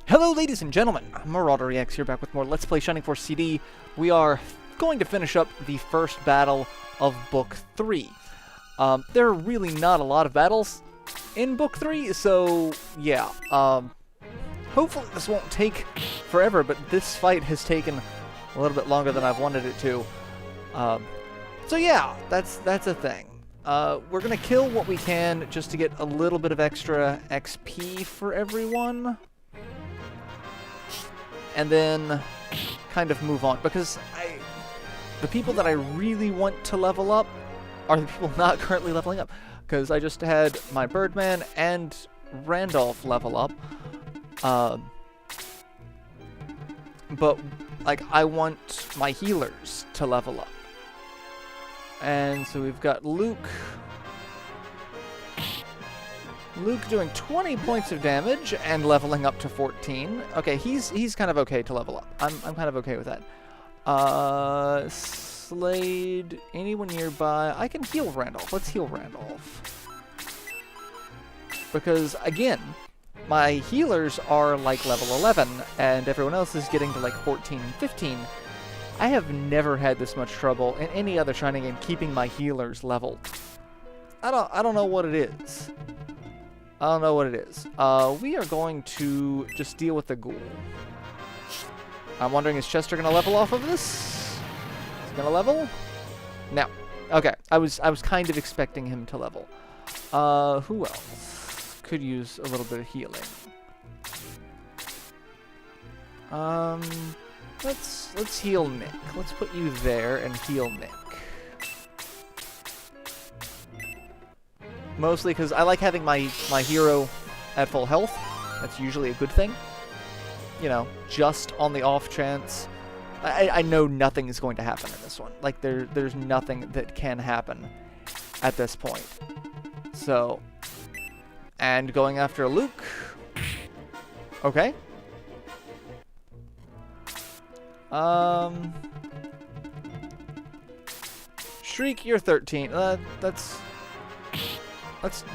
Hello ladies and gentlemen, MarauderEX here back with more Let's Play Shining Force CD. We are going to finish up the first battle of Book 3. There are really not a lot of battles in Book 3, so yeah. Hopefully this won't take forever, but this fight has taken a little bit longer than I've wanted it to. So yeah, that's a thing. We're gonna kill what we can just to get a little bit of extra XP for everyone. And then kind of move on, because the people that I really want to level up are the people not currently leveling up, because I just had my Birdman and Randolph level up, but like I want my healers to level up. And so we've got Luke doing 20 points of damage and leveling up to 14. Okay, he's kind of okay to level up. I'm kind of okay with that. Slade, anyone nearby? I can heal Randolph. Let's heal Randolph. Because, again, my healers are like level 11, and everyone else is getting to like 14 and 15. I have never had this much trouble in any other Shining game keeping my healers leveled. I don't know what it is. I don't know what it is. We are going to just deal with the ghoul. I'm wondering, is Chester going to level off of this? Is he going to level? No. Okay. I was kind of expecting him to level. Who else could use a little bit of healing? Let's heal Nick. Let's put you there and heal Nick. Mostly because I like having my hero at full health. That's usually a good thing. You know, just on the off chance. I know nothing is going to happen in this one. Like, there's nothing that can happen at this point. So, and going after Luke. Okay. Shriek, you're 13. Let's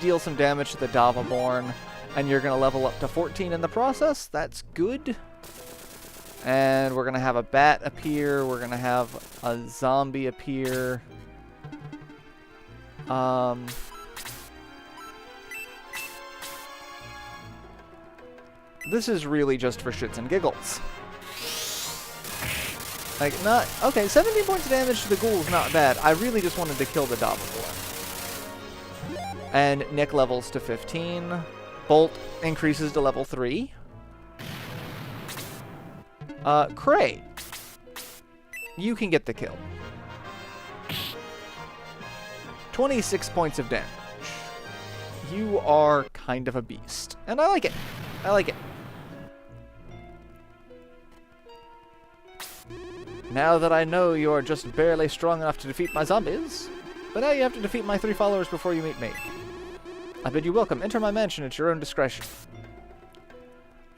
deal some damage to the Davaborn, and you're going to level up to 14 in the process. That's good. And we're going to have a bat appear. We're going to have a zombie appear. This is really just for shits and giggles. Like, not... Okay, 17 points of damage to the ghoul is not bad. I really just wanted to kill the Davaborn. And Nick levels to 15. Bolt increases to level 3. Cray, you can get the kill. 26 points of damage. You are kind of a beast. And I like it. I like it. Now that I know you're just barely strong enough to defeat my zombies, but now you have to defeat my 3 followers before you meet me. I bid you welcome. Enter my mansion at your own discretion.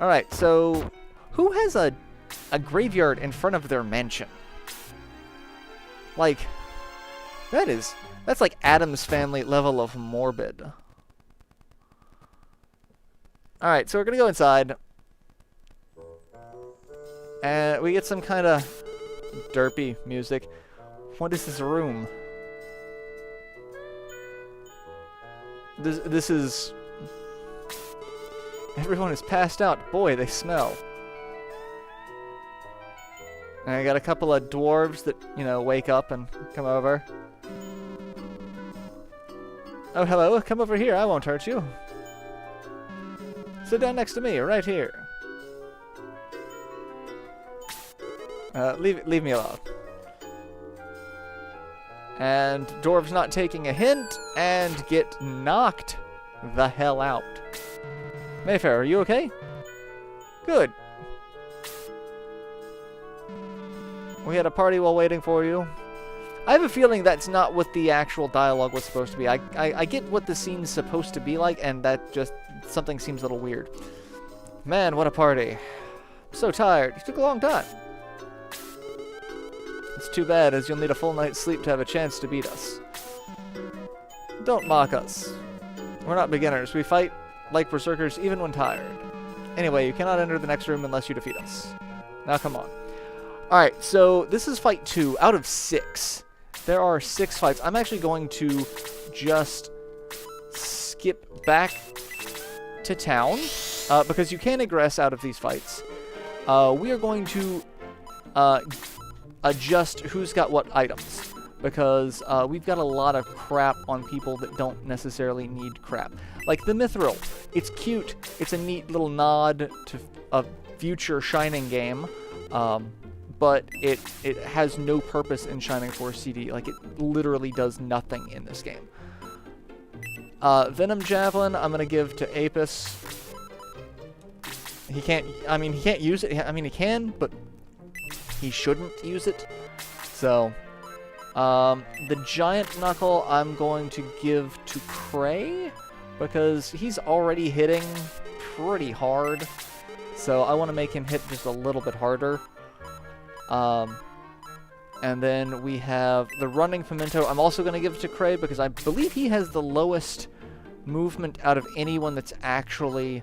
Alright, so who has a graveyard in front of their mansion? Like, that's like Addams Family level of morbid. Alright, so we're gonna go inside. And we get some kind of derpy music. What is this room? This is... Everyone is passed out. Boy, they smell. And I got a couple of dwarves that, you know, wake up and come over. Oh, hello. Come over here. I won't hurt you. Sit down next to me, right here. Leave me alone. And dwarves not taking a hint and get knocked the hell out. Mayfair, are you okay? Good. We had a party while waiting for you. I have a feeling that's not what the actual dialogue was supposed to be. I get what the scene's supposed to be like, and that just... something seems a little weird. Man, what a party. I'm so tired. You took a long time. It's too bad, as you'll need a full night's sleep to have a chance to beat us. Don't mock us. We're not beginners. We fight like berserkers even when tired. Anyway, you cannot enter the next room unless you defeat us. Now come on. Alright, so this is fight 2 out of 6. There are 6 fights. I'm actually going to just skip back to town because you can egress out of these fights. We are going to adjust who's got what items because we've got a lot of crap on people that don't necessarily need crap. Like the Mithril. It's cute. It's a neat little nod to a future Shining game. But it has no purpose in Shining Force CD. Like, it literally does nothing in this game. Venom Javelin, I'm going to give to Apis. He can't use it. I mean, he can, but he shouldn't use it. So, the Giant Knuckle, I'm going to give to Cray, because he's already hitting pretty hard. So, I want to make him hit just a little bit harder. And then we have the Running Pimento. I'm also going to give it to Cray because I believe he has the lowest movement out of anyone that's actually...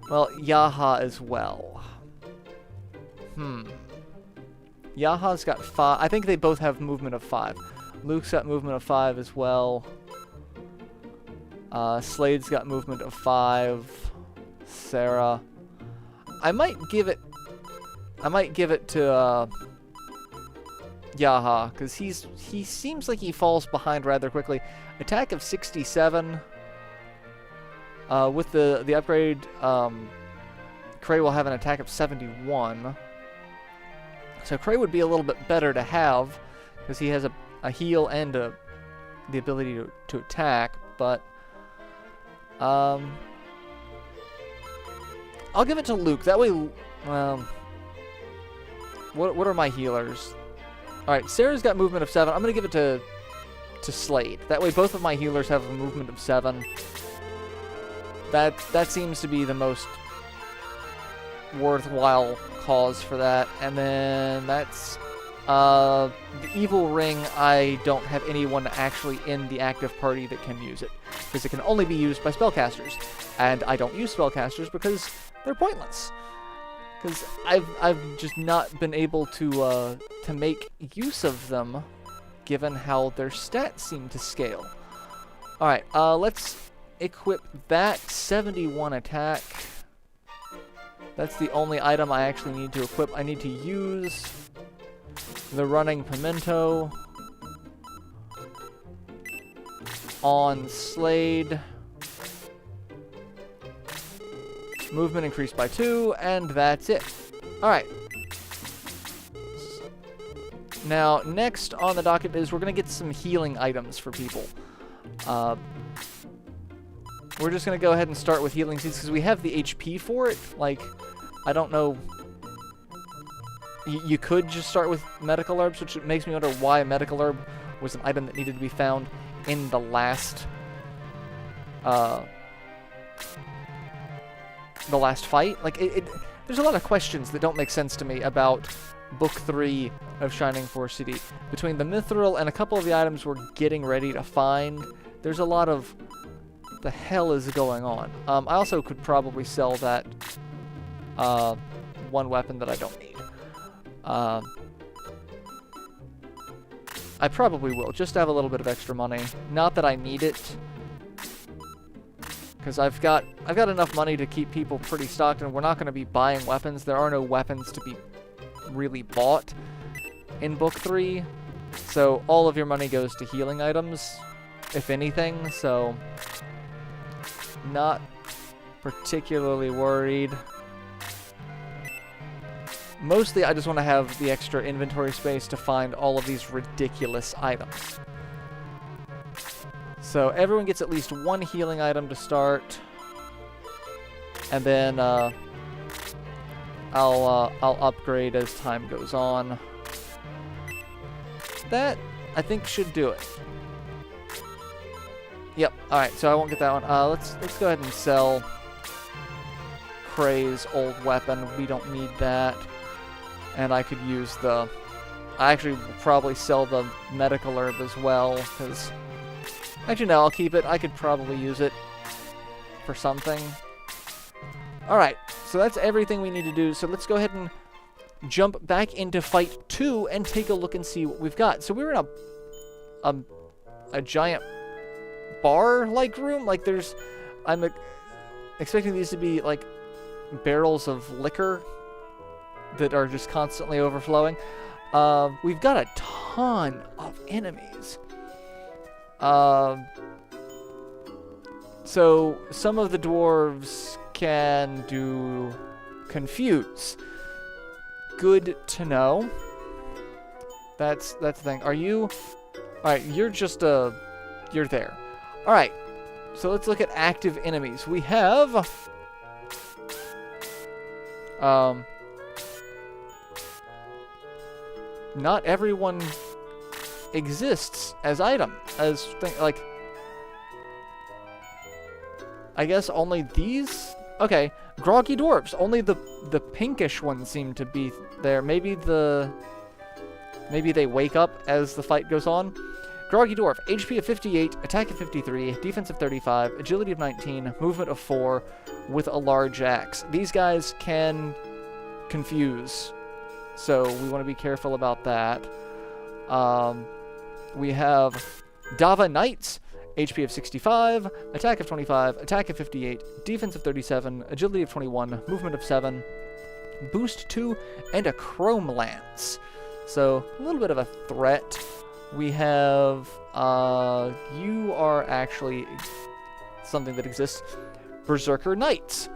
Well, Yaha as well. Yaha's got 5. I think they both have movement of 5. Luke's got movement of 5 as well. Slade's got movement of 5. Sarah. I might give it to Yaha, because he seems like he falls behind rather quickly. Attack of 67. With the upgrade, Cray will have an attack of 71. So Cray would be a little bit better to have, because he has a heal and the ability to attack, but... I'll give it to Luke. That way, well... What are my healers? Alright, Sarah's got movement of 7. I'm going to give it to Slade. That way both of my healers have a movement of 7. That seems to be the most worthwhile cause for that. And then that's... the Evil Ring, I don't have anyone actually in the active party that can use it. Because it can only be used by spellcasters. And I don't use spellcasters because they're pointless. Because I've just not been able to make use of them, given how their stats seem to scale. Alright, let's equip that 71 attack. That's the only item I actually need to equip. I need to use the Running Pimento on Slade. Movement increased by 2, and that's it. Alright. Now, next on the docket is we're going to get some healing items for people. We're just going to go ahead and start with healing seeds, because we have the HP for it. Like, I don't know... You could just start with medical herbs, which makes me wonder why a medical herb was an item that needed to be found in the last... the last fight. Like, there's a lot of questions that don't make sense to me about Book 3 of Shining Force CD. Between the Mithril and a couple of the items we're getting ready to find, there's a lot of... the hell is going on? I also could probably sell that one weapon that I don't need. I probably will, just to have a little bit of extra money. Not that I need it, because I've got enough money to keep people pretty stocked, and we're not going to be buying weapons. There are no weapons to be really bought in Book 3, so all of your money goes to healing items, if anything, so not particularly worried. Mostly, I just want to have the extra inventory space to find all of these ridiculous items. So everyone gets at least one healing item to start, and then I'll upgrade as time goes on. That I think should do it. Yep. All right. So I won't get that one. Let's go ahead and sell Cray's old weapon. We don't need that. And I could use the... I actually will probably sell the medical herb as well, because Actually, no, I'll keep it. I could probably use it for something. Alright, so that's everything we need to do. So let's go ahead and jump back into Fight 2 and take a look and see what we've got. So we're in a giant bar-like room. Like, there's... I'm expecting these to be, like, barrels of liquor that are just constantly overflowing. We've got a ton of enemies. So some of the dwarves can do confuse. Good to know. That's the thing. Are you... Alright, you're just you're there. Alright, so let's look at active enemies. We have... not everyone exists as item, as thing, like... I guess only these? Okay, groggy dwarves. Only the pinkish ones seem to be there. Maybe they wake up as the fight goes on. Groggy dwarf, HP of 58, attack of 53, defense of 35, agility of 19, movement of 4, with a large axe. These guys can confuse, so we want to be careful about that. We have Dava Knights, HP of 65, attack of 25, attack of 58, defense of 37, agility of 21, movement of 7, boost 2, and a chrome lance. So, a little bit of a threat. We have, you are actually something that exists. Berserker Knights.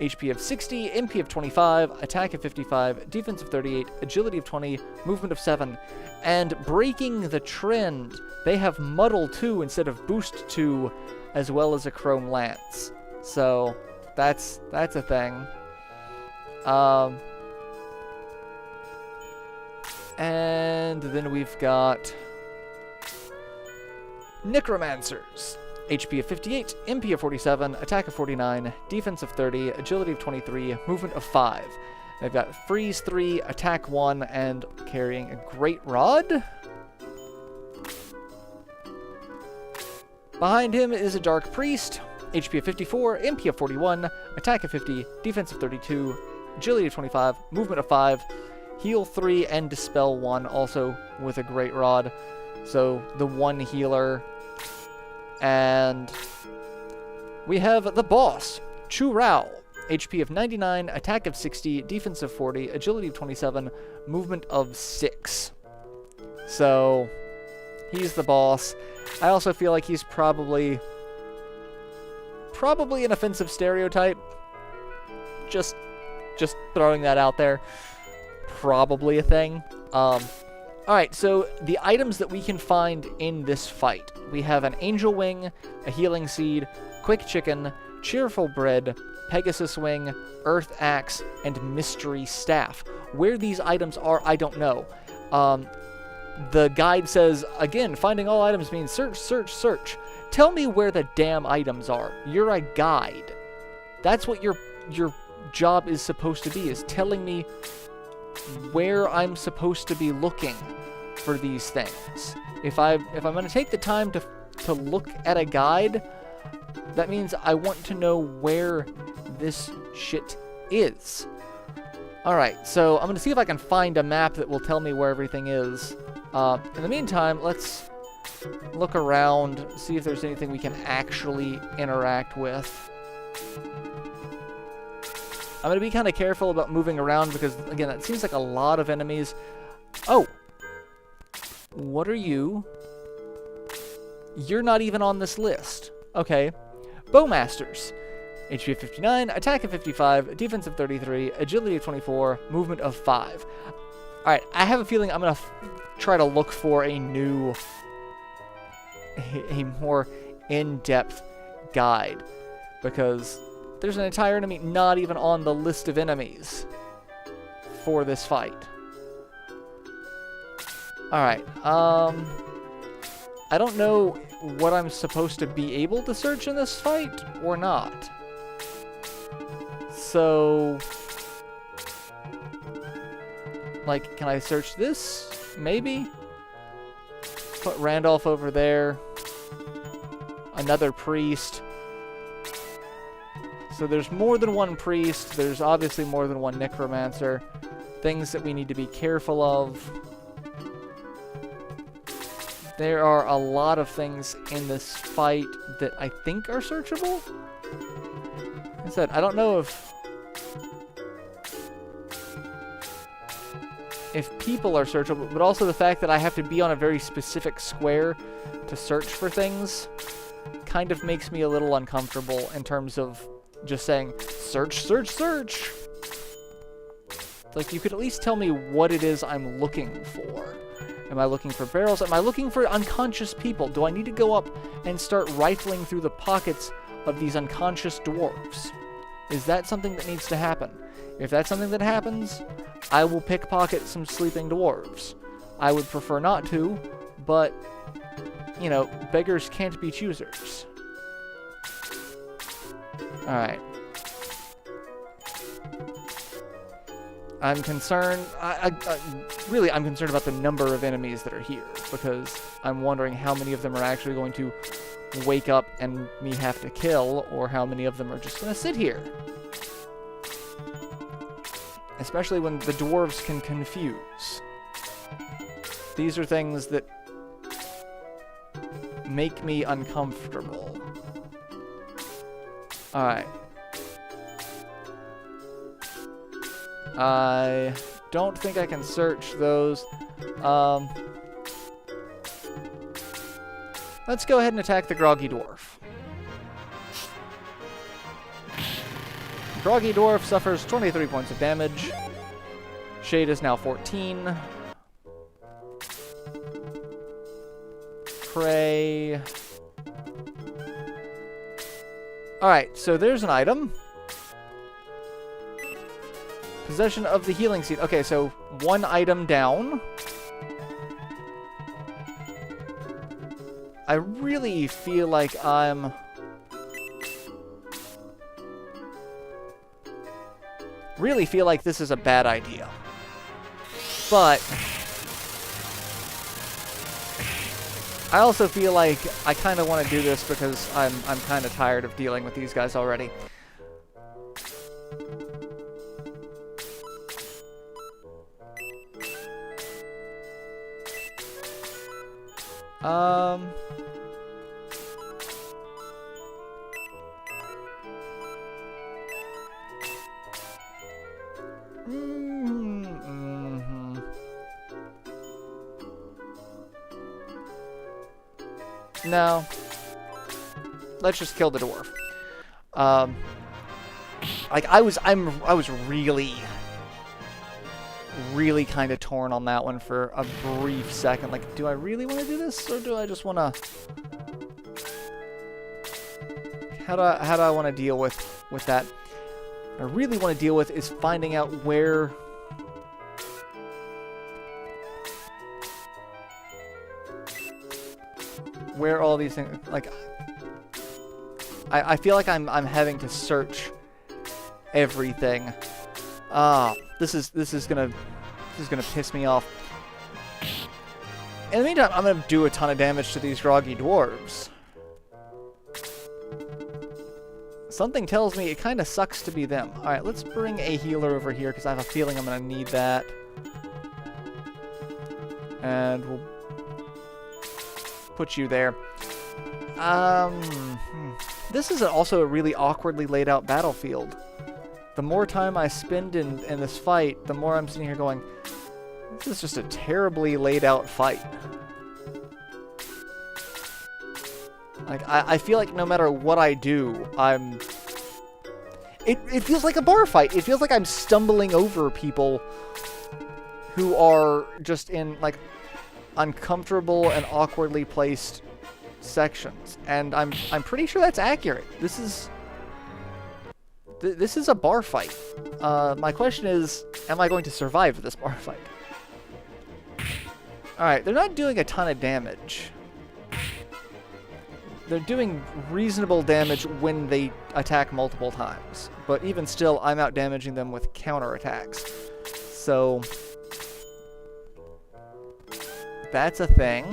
HP of 60, MP of 25, attack of 55, defense of 38, agility of 20, movement of 7. And breaking the trend, they have Muddle 2 instead of Boost 2, as well as a Chrome Lance. So, that's a thing. And then we've got Necromancers. HP of 58, MP of 47, attack of 49, defense of 30, agility of 23, movement of 5. They've got freeze 3, attack 1, and carrying a great rod. Behind him is a dark priest. HP of 54, MP of 41, attack of 50, defense of 32, agility of 25, movement of 5, heal 3, and dispel 1, also with a great rod. So the one healer. And we have the boss, Chu Rao. HP of 99, attack of 60, defense of 40, agility of 27, movement of 6. So, he's the boss. I also feel like he's probably an offensive stereotype. Just throwing that out there. Probably a thing. Alright, so the items that we can find in this fight. We have an Angel Wing, a Healing Seed, Quick Chicken, Cheerful Bread, Pegasus Wing, Earth Axe, and Mystery Staff. Where these items are, I don't know. The guide says, again, finding all items means search, search, search. Tell me where the damn items are. You're a guide. That's what your job is supposed to be, is telling me where I'm supposed to be looking for these things. If I'm going to take the time to look at a guide, that means I want to know where this shit is. Alright, so I'm going to see if I can find a map that will tell me where everything is. In the meantime, let's look around, see if there's anything we can actually interact with. I'm going to be kind of careful about moving around because, again, that seems like a lot of enemies. Oh! What are you? You're not even on this list. Okay. Bowmasters. HP of 59, attack of 55, defense of 33, agility of 24, movement of 5. Alright, I have a feeling I'm going to try to look for a new, a more in-depth guide. Because there's an entire enemy not even on the list of enemies for this fight. Alright, I don't know what I'm supposed to be able to search in this fight or not. So, like, can I search this? Maybe? Put Randolph over there. another priest. So there's more than one priest. There's obviously more than one necromancer. Things that we need to be careful of. There are a lot of things in this fight that I think are searchable. Like I said, I don't know if people are searchable, but also the fact that I have to be on a very specific square to search for things kind of makes me a little uncomfortable in terms of just saying, search, search, search. Like, you could at least tell me what it is I'm looking for. Am I looking for barrels? Am I looking for unconscious people? Do I need to go up and start rifling through the pockets of these unconscious dwarves? Is that something that needs to happen? If that's something that happens, I will pickpocket some sleeping dwarves. I would prefer not to, but, you know, beggars can't be choosers. Alright. I'm concerned, really, I'm concerned about the number of enemies that are here, because I'm wondering how many of them are actually going to wake up and me have to kill, or how many of them are just going to sit here. Especially when the dwarves can confuse. These are things that make me uncomfortable. Alright. I don't think I can search those. Let's go ahead and attack the Groggy Dwarf. Groggy Dwarf suffers 23 points of damage. Shade is now 14. Pray. Alright, so there's an item. Possession of the healing seed. Okay, so one item down. I really feel like I'm... really feel like this is a bad idea. But... I also feel like I kind of want to do this because I'm kind of tired of dealing with these guys already. No. Let's just kill the dwarf. Like I was really kind of torn on that one for a brief second. Like, do I really want to do this, or do I just want to? How do I want to deal with that? What I really want to deal with is finding out where all these things, like, I feel like I'm having to search everything. This is gonna piss me off. In the meantime, I'm gonna do a ton of damage to these groggy dwarves. Something tells me it kind of sucks to be them. All right, let's bring a healer over here because I have a feeling I'm gonna need that. And we'll put you there. This is also a really awkwardly laid out battlefield. The more time I spend in this fight, the more I'm sitting here going, this is just a terribly laid out fight. Like, I feel like no matter what I do, it feels like a bar fight. It feels like I'm stumbling over people who are just in, like, uncomfortable and awkwardly placed sections. And I'm pretty sure that's accurate. This is a bar fight. My question is, am I going to survive this bar fight? Alright, they're not doing a ton of damage. They're doing reasonable damage when they attack multiple times. But even still, I'm out damaging them with counterattacks. So that's a thing.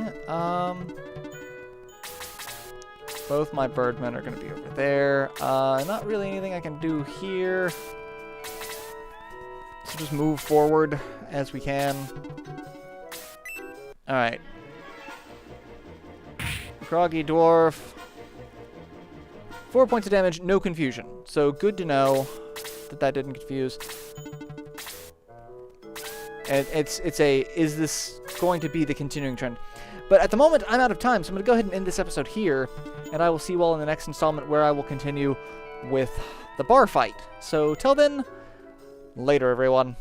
Both my birdmen are going to be over there. Not really anything I can do here. So just move forward as we can. Alright. Groggy Dwarf. 4 points of damage, no confusion. So good to know that that didn't confuse. And it's is this going to be the continuing trend? But at the moment, I'm out of time, so I'm going to go ahead and end this episode here, and I will see you all in the next installment where I will continue with the bar fight. So till then, later everyone.